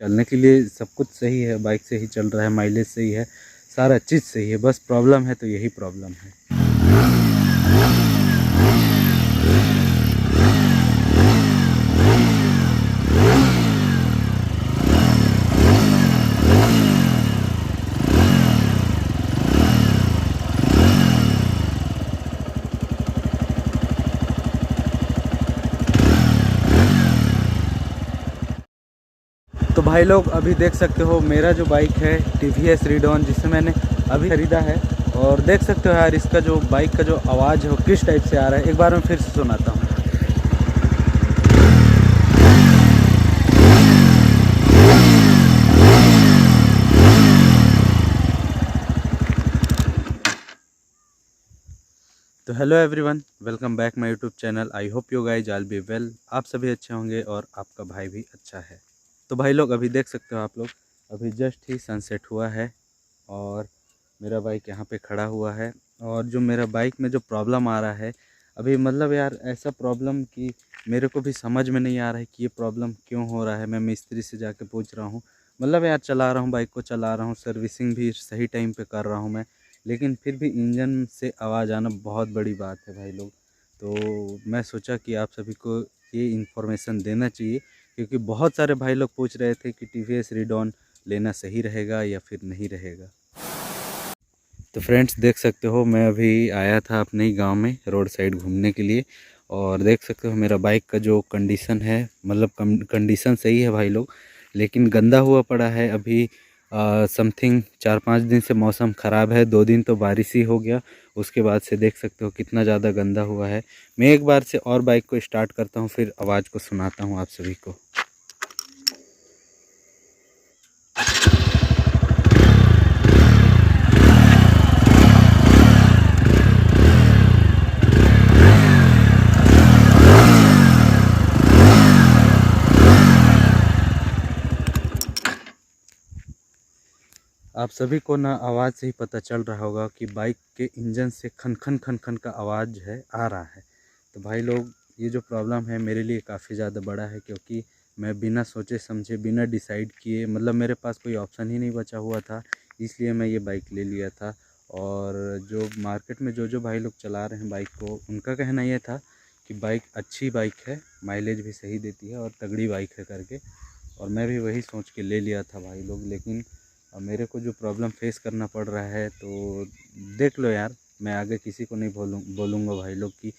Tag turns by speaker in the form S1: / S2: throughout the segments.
S1: चलने के लिए सब कुछ सही है, बाइक से ही चल रहा है, माइलेज सही है, सारा चीज़ सही है, बस प्रॉब्लम है तो यही प्रॉब्लम है। तो भाई लोग अभी देख सकते हो मेरा जो बाइक है TVS रीडॉन, जिसे मैंने अभी ख़रीदा है, और देख सकते हो यार इसका जो बाइक का जो आवाज़ है वो किस टाइप से आ रहा है। एक बार मैं फिर से सुनाता हूँ। तो hello everyone, welcome back my YouTube channel. I hope you guys all be well. आप सभी अच्छे होंगे और आपका भाई भी अच्छा है। तो भाई लोग अभी देख सकते हो आप लोग, अभी जस्ट ही सनसेट हुआ है और मेरा बाइक यहाँ पे खड़ा हुआ है। और जो मेरा बाइक में जो प्रॉब्लम आ रहा है अभी, मतलब यार ऐसा प्रॉब्लम कि मेरे को भी समझ में नहीं आ रहा है कि ये प्रॉब्लम क्यों हो रहा है। मैं मिस्त्री से जाके पूछ रहा हूँ, मतलब यार चला रहा हूँ, बाइक को चला रहा हूँ, सर्विसिंग भी सही टाइम पे कर रहा हूँ मैं, लेकिन फिर भी इंजन से आवाज़ आना बहुत बड़ी बात है भाई लोग। तो मैं सोचा कि आप सभी को ये इन्फॉर्मेशन देना चाहिए, क्योंकि बहुत सारे भाई लोग पूछ रहे थे कि TVS रीडॉन लेना सही रहेगा या फिर नहीं रहेगा। तो फ्रेंड्स देख सकते हो मैं अभी आया था अपने ही गांव में रोड साइड घूमने के लिए, और देख सकते हो मेरा बाइक का जो कंडीशन है, मतलब कंडीशन सही है भाई लोग, लेकिन गंदा हुआ पड़ा है अभी। समथिंग 4-5 दिन से मौसम ख़राब है, 2 दिन तो बारिश ही हो गया, उसके बाद से देख सकते हो कितना ज़्यादा गंदा हुआ है। मैं एक बार से और बाइक को स्टार्ट करता हूँ, फिर आवाज़ को सुनाता हूँ आप सभी को। आप सभी को ना आवाज़ से ही पता चल रहा होगा कि बाइक के इंजन से खन खन खन खन का आवाज़ है आ रहा है। तो भाई लोग ये जो प्रॉब्लम है मेरे लिए काफ़ी ज़्यादा बड़ा है, क्योंकि मैं बिना सोचे समझे, बिना डिसाइड किए, मतलब मेरे पास कोई ऑप्शन ही नहीं बचा हुआ था, इसलिए मैं ये बाइक ले लिया था। और जो मार्केट में जो भाई लोग चला रहे हैं बाइक को, उनका कहना ये था कि बाइक अच्छी बाइक है, माइलेज भी सही देती है और तगड़ी बाइक है करके, और मैं भी वही सोच के ले लिया था भाई लोग। लेकिन मेरे को जो प्रॉब्लम फेस करना पड़ रहा है, तो देख लो यार, मैं आगे किसी को नहीं बोलूँगा भाई लोग कि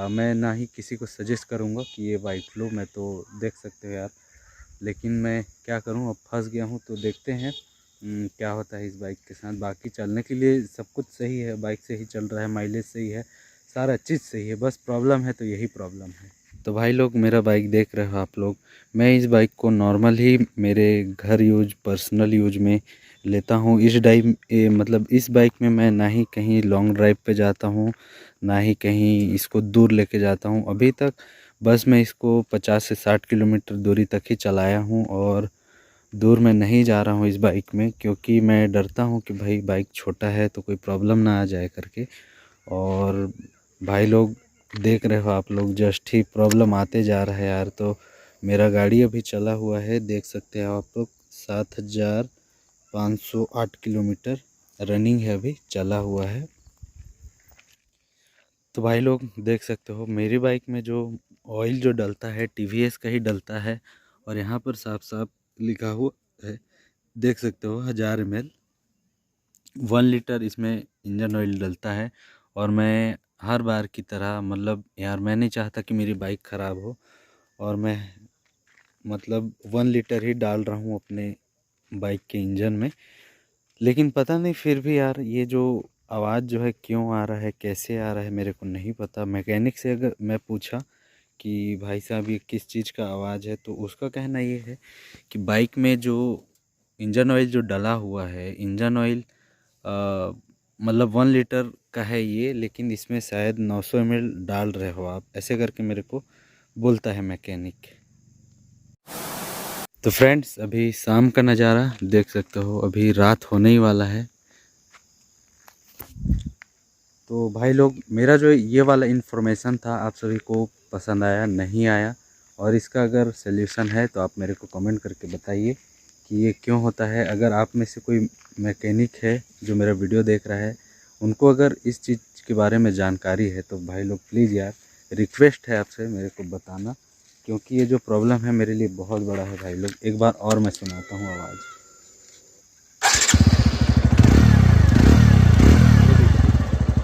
S1: मैं ना ही किसी को सजेस्ट करूँगा कि ये बाइक लो। मैं तो देख सकते हो यार, लेकिन मैं क्या करूँ, अब फंस गया हूँ। तो देखते हैं क्या होता है इस बाइक के साथ। बाकी चलने के लिए सब कुछ सही है, बाइक से ही चल रहा है, माइलेज सही है, सारा चीज़ सही है, बस प्रॉब्लम है तो यही प्रॉब्लम है। तो भाई लोग मेरा बाइक देख रहे हो आप लोग, मैं इस बाइक को नॉर्मल ही मेरे घर यूज, पर्सनल यूज में लेता हूँ। मतलब इस बाइक में मैं ना ही कहीं लॉन्ग ड्राइव पे जाता हूँ, ना ही कहीं इसको दूर लेके जाता हूँ अभी तक। बस मैं इसको 50 से 60 किलोमीटर दूरी तक ही चलाया हूँ, और दूर मैं नहीं जा रहा हूँ इस बाइक में, क्योंकि मैं डरता हूँ कि भाई बाइक छोटा है तो कोई प्रॉब्लम ना आ जाए करके। और भाई लोग देख रहे हो आप लोग, जस्ट ही प्रॉब्लम आते जा रहा है यार। तो मेरा गाड़ी अभी चला हुआ है, देख सकते हो आप लोग, 7508 किलोमीटर रनिंग है, अभी चला हुआ है। तो भाई लोग देख सकते हो मेरी बाइक में जो ऑयल जो डलता है TVS का ही डलता है, और यहाँ पर साफ साफ लिखा हुआ है, देख सकते हो 1000 ml 1 लीटर इसमें इंजन ऑयल डलता है। और मैं हर बार की तरह, मतलब यार मैं नहीं चाहता कि मेरी बाइक ख़राब हो, और मैं मतलब 1 लीटर ही डाल रहा हूँ अपने बाइक के इंजन में। लेकिन पता नहीं फिर भी यार ये जो आवाज़ जो है क्यों आ रहा है, कैसे आ रहा है, मेरे को नहीं पता। मैकेनिक से अगर मैं पूछा कि भाई साहब ये किस चीज़ का आवाज़ है, तो उसका कहना ये है कि बाइक में जो इंजन ऑयल जो डला हुआ है, इंजन ऑयल मतलब 1 लीटर का है ये, लेकिन इसमें शायद 900 ml डाल रहे हो आप, ऐसे करके मेरे को बोलता है मैकेनिक। तो फ्रेंड्स अभी शाम का नज़ारा देख सकते हो, अभी रात होने ही वाला है। तो भाई लोग मेरा जो ये वाला इन्फॉर्मेशन था आप सभी को पसंद आया, नहीं आया, और इसका अगर सल्यूशन है तो आप मेरे को कमेंट करके बताइए। कि ये क्यों होता है। अगर आप में से कोई मैकेनिक है जो मेरा वीडियो देख रहा है, उनको अगर इस चीज़ के बारे में जानकारी है तो भाई लोग प्लीज़ यार रिक्वेस्ट है आपसे मेरे को बताना, क्योंकि ये जो प्रॉब्लम है मेरे लिए बहुत बड़ा है भाई लोग। एक बार और मैं सुनाता हूँ आवाज़।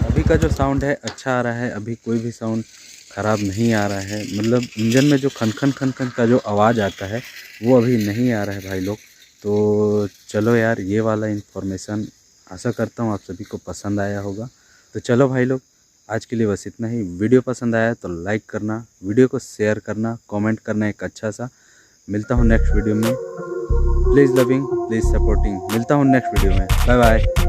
S1: अभी का जो साउंड है अच्छा आ रहा है, अभी कोई भी साउंड ख़राब नहीं आ रहा है। मतलब इंजन में जो खन खन खन खन का जो आवाज़ आता है वो अभी नहीं आ रहा है भाई लोग। तो चलो यार, ये वाला इन्फॉर्मेशन आशा करता हूँ आप सभी को पसंद आया होगा। तो चलो भाई लोग, आज के लिए बस इतना ही। वीडियो पसंद आया तो लाइक करना, वीडियो को शेयर करना, कमेंट करना एक अच्छा सा। मिलता हूँ नेक्स्ट वीडियो में। Please loving, please supporting. मिलता हूँ नेक्स्ट वीडियो में। Bye bye.